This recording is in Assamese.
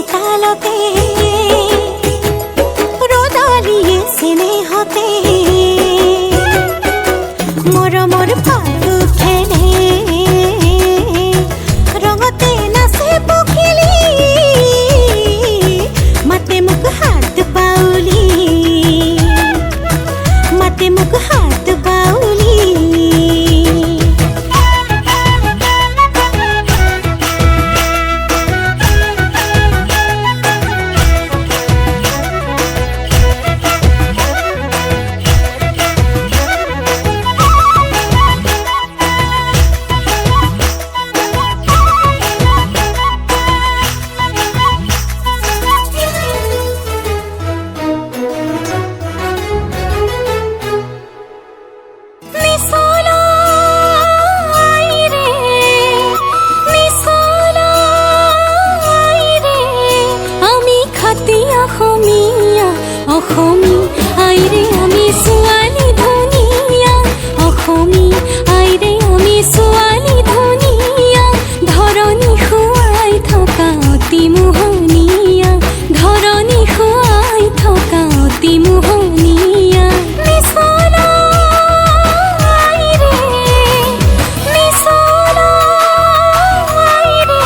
চোতালতে ৰ'দালিয়ে চেনেহতে মৰমৰ পাতো খেলে ৰঙতে নাচে পখিলি মাতে মোক হাত বাউলি মাতে মোক হাত বাউলি অসমী আইৰে আমি ছোৱালী ধুনীয়া অসমী আইৰে আমি ছোৱালী ধুনীয়া ধৰণী খুৱাই থকা অতি মোহনীয়া ধৰণী খুৱাই থকা অতি মোহনীয়া নিচলা আইৰে নিচলা আইৰে